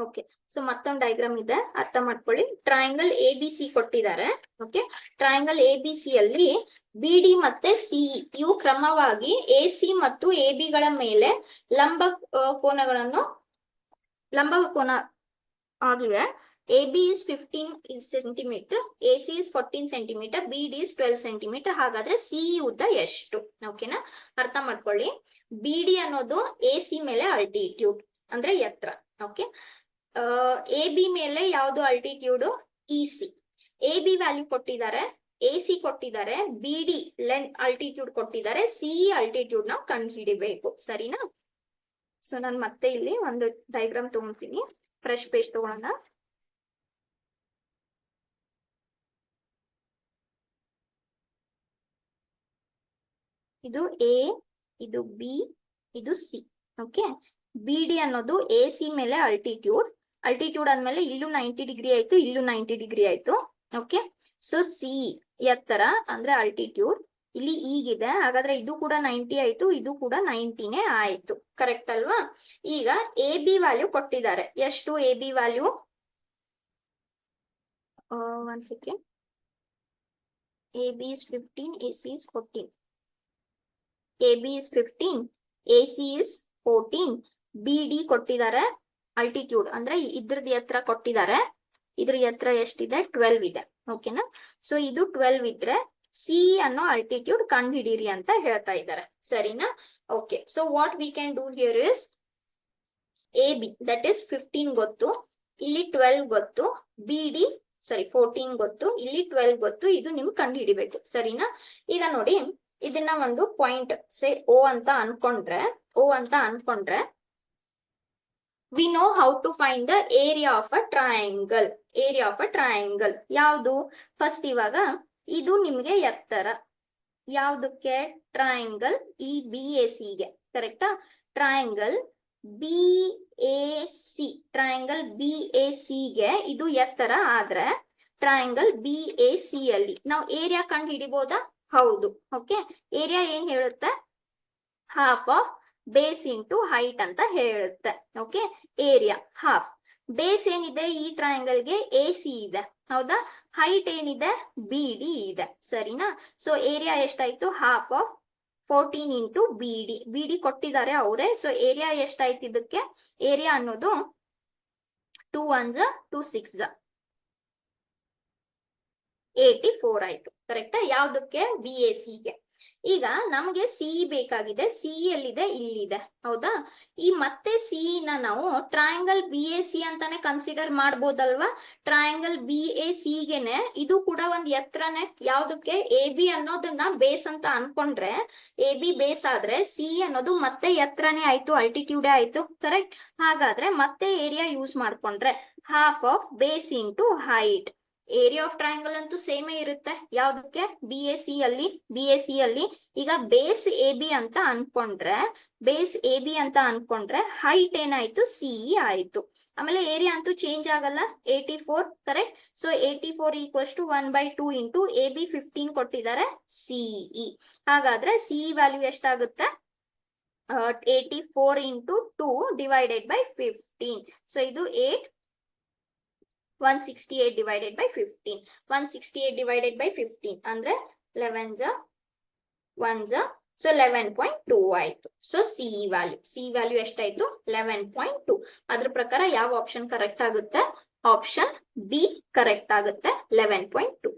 Okay, so ಮತ್ತೊಂದು diagram ಇದೆ, ಅರ್ಥ ಮಾಡ್ಕೊಳ್ಳಿ. ಟ್ರಯಾಂಗಲ್ ಎ ಬಿ ಸಿ ಕೊಟ್ಟಿದ್ದಾರೆ. Okay, triangle A B C ಅಲ್ಲಿ ಬಿ ಡಿ ಮತ್ತೆ ಸಿ ಇವು ಕ್ರಮವಾಗಿ ಎ ಸಿ ಮತ್ತು ಎ ಬಿ ಗಳ ಮೇಲೆ ಲಂಬ ಕೋನ ಆಗಿವೆ. A B is 15 centimetre, A C is 14 centimetre, B D is 12 centimetre. ಹಾಗಾದ್ರೆ ಸಿ ಉದ್ದ ಎಷ್ಟು? ಓಕೆನಾ, ಅರ್ಥ ಮಾಡ್ಕೊಳ್ಳಿ. ಬಿ ಡಿ ಅನ್ನೋದು ಎ ಸಿ ಮೇಲೆ ಅಲ್ಟಿಟ್ಯೂಡ್ ಅಂದ್ರೆ ಎತ್ತರ. ಓಕೆ, ಎ ಬಿ ಮೇಲೆ ಯಾವ್ದು altitude? E C. A B value ಕೊಟ್ಟಿದ್ದಾರೆ, ಎ ಸಿ ಕೊಟ್ಟಿದ್ದಾರೆ, ಬಿ ಡಿ ಅಲ್ಟಿಟ್ಯೂಡ್ ಕೊಟ್ಟಿದ್ದಾರೆ, ಸಿ ಅಲ್ಟಿಟ್ಯೂಡ್ ನಾವು ಕಂಡು ಹಿಡಿಬೇಕು. ಸರಿನಾ? ಸೊ ನಾನು ಮತ್ತೆ ಇಲ್ಲಿ ಒಂದು ಡೈಗ್ರಾಮ್ ತಗೊಂತೀನಿ. ಫ್ರೆಶ್ ಪೇಜ್ ತಗೊಳ್ಳೋಣ. ಇದು ಎ, ಇದು ಬಿ, ಇದು ಸಿ. ಓಕೆ, ಬಿ ಡಿ ಅನ್ನೋದು ಎ ಸಿ ಮೇಲೆ ಅಲ್ಟಿಟ್ಯೂಡ್. ಅಲ್ಟಿಟ್ಯೂಡ್ ಅಂದ್ಮೇಲೆ ಇಲ್ಲೂ 90 ಡಿಗ್ರಿ ಆಯ್ತು, ಇಲ್ಲೂ 90 ಡಿಗ್ರಿ ಆಯ್ತು. ಓಕೆ, ಸೊ ಸಿ ಎತ್ತರ ಅಂದ್ರೆ ಅಲ್ಟಿಟ್ಯೂಡ್ ಇಲ್ಲಿ ಈಗಿದೆ. ಹಾಗಾದ್ರೆ ಇದು ಕೂಡ 90 ಆಯ್ತು, ಇದು ಕೂಡ 90ನೇ ಆಯ್ತು. ಕರೆಕ್ಟ್ ಅಲ್ವಾ? ಈಗ ಎ ಬಿ ವ್ಯಾಲ್ಯೂ ಕೊಟ್ಟಿದ್ದಾರೆ. ಎಷ್ಟು A B value? One second. A B is 15, A C is 14. A B is 15, A C is 14, B D ಕೊಟ್ಟಿದ್ದಾರೆ ಅಲ್ಟಿಟ್ಯೂಡ್ ಅಂದ್ರೆ ಇದ್ರದ್ದು ಎತ್ತರ ಕೊಟ್ಟಿದ್ದಾರೆ. ಇದ್ರ ಎತ್ತರ ಎಷ್ಟಿದೆ? 12 ಇದೆ. ಓಕೆನಾ? ಸೊ ಇದು 12 ಇದ್ರೆ ಸಿ ಅನ್ನೋ ಅಲ್ಟಿಟ್ಯೂಡ್ ಕಂಡು ಹಿಡೀರಿ ಅಂತ ಹೇಳ್ತಾ ಇದ್ದಾರೆ. ಸರಿನಾ? Okay, so what we can do here is A be that is 15 ಗೊತ್ತು, ಇಲ್ಲಿ 12 ಗೊತ್ತು, ಬಿ ಡಿ 14 ಗೊತ್ತು, ಇಲ್ಲಿ 12 ಗೊತ್ತು. ಇದು ನಿಮ್ಗೆ ಕಂಡು ಹಿಡಿಬೇಕು. ಸರಿನಾ? ಈಗ ನೋಡಿ, ಇದನ್ನ ಒಂದು ಪಾಯಿಂಟ್ ಸೇ ಓ ಅಂತ ಅನ್ಕೊಂಡ್ರೆ we know how to find the area of a triangle. ಯಾವುದು? ಫಸ್ಟ್ ಇವಾಗ ಇದು ನಿಮ್ಗೆ ಎತ್ತರ. ಯಾವ್ದಕ್ಕೆ? ಟ್ರಯಾಂಗಲ್ ಈ ಬಿ ಎ ಸಿ ಗೆ. ಕರೆಕ್ಟಾ? ಟ್ರಯಾಂಗಲ್ ಬಿ ಎ ಸಿ ಗೆ ಇದು ಎತ್ತರ ಆದ್ರೆ ಟ್ರಯಾಂಗಲ್ ಬಿ ಎ ಸಿ ಅಲ್ಲಿ ನಾವು ಏರಿಯಾ ಕಂಡು ಹಿಡಿಬೋದಾ? ಹೌದು. ಓಕೆ, ಏರಿಯಾ ಏನ್ ಹೇಳುತ್ತೆ? Half of base into height ಅಂತ ಹೇಳುತ್ತೆ. Okay, area half. ಬೇಸ್ ಏನಿದೆ ಈ ಟ್ರಯಾಂಗಲ್ಗೆ? ಎ ಸಿ ಇದೆ. ಹೌದಾ? ಹೈಟ್ ಏನಿದೆ? ಬಿ ಡಿ ಇದೆ. ಸರಿನಾ? ಸೊ ಏರಿಯಾ ಎಷ್ಟಾಯ್ತು? Half of 14 into B D ಕೊಟ್ಟಿದ್ದಾರೆ ಅವರೇ. ಸೊ ಏರಿಯಾ ಎಷ್ಟಾಯ್ತು ಇದಕ್ಕೆ? ಏರಿಯಾ ಅನ್ನೋದು 2 1s 2 6s 84 ಆಯ್ತು. ಕರೆಕ್ಟಾ? ಯಾವ್ದಕ್ಕೆ? ಬಿ ಎ ಸಿ ಗೆ. ಈಗ ನಮ್ಗೆ ಸಿ ಬೇಕಾಗಿದೆ. ಸಿ ಎಲ್ಲಿದೆ? ಇಲ್ಲಿದೆ. ಹೌದಾ? ಈ ಮತ್ತೆ ಸಿ ನ ನಾವು ಟ್ರಯಾಂಗಲ್ ಬಿ ಎ ಸಿ ಅಂತಾನೆ ಕನ್ಸಿಡರ್ ಮಾಡ್ಬೋದಲ್ವಾ? ಟ್ರಯಾಂಗಲ್ ಬಿ ಎ ಸಿ ಗೆನೆ ಇದು ಕೂಡ ಒಂದ್ ಎತ್ತರನೇ. ಯಾವ್ದಕ್ಕೆ? ಎ ಬಿ ಅನ್ನೋದನ್ನ ಬೇಸ್ ಅಂತ ಅನ್ಕೊಂಡ್ರೆ, ಎ ಬಿ ಬೇಸ್ ಆದ್ರೆ ಸಿ ಅನ್ನೋದು ಮತ್ತೆ ಎತ್ತರನೇ ಆಯ್ತು, ಅಲ್ಟಿಟ್ಯೂಡೇ ಆಯ್ತು. ಕರೆಕ್ಟ್? ಹಾಗಾದ್ರೆ ಮತ್ತೆ ಏರಿಯಾ ಯೂಸ್ ಮಾಡ್ಕೊಂಡ್ರೆ half of base into height. Area of triangle ಅಂತೂ ಸೇಮೇ ಇರುತ್ತೆ. ಯಾವ್ದಕ್ಕೆ? ಬಿ ಎ ಸಿ ಅಲ್ಲಿ. ಈಗ ಬೇಸ್ ಎ ಬಿ ಅಂತ ಅನ್ಕೊಂಡ್ರೆ ಹೈಟ್ ಏನಾಯ್ತು? ಸಿ ಆಯ್ತು. ಆಮೇಲೆ ಏರಿಯಾ ಅಂತೂ ಚೇಂಜ್ ಆಗಲ್ಲ, 84. Correct? So 84 equals to 1/2 into A B 15 ಕೊಟ್ಟಿದ್ದಾರೆ, ಸಿಇ. ಹಾಗಾದ್ರೆ ಸಿ ವ್ಯಾಲ್ಯೂ ಎಷ್ಟಾಗುತ್ತೆ? 84 ಇಂಟು 2 ಡಿವೈಡೆಡ್ ಬೈ 15. ಸೊ ಇದು 168 divided by 15. 168 divided by 15 ಅಂದ್ರೆ 11s 1s. ಸೊ 11.2 ಆಯ್ತು. ಸೊ ಸಿ ವ್ಯಾಲ್ಯೂ ಎಷ್ಟಾಯ್ತು? 11.2. ಅದ್ರ ಪ್ರಕಾರ ಯಾವ ಆಪ್ಷನ್ ಕರೆಕ್ಟ್ ಆಗುತ್ತೆ? ಆಪ್ಷನ್ ಬಿ ಕರೆಕ್ಟ್ ಆಗುತ್ತೆ, 11.2.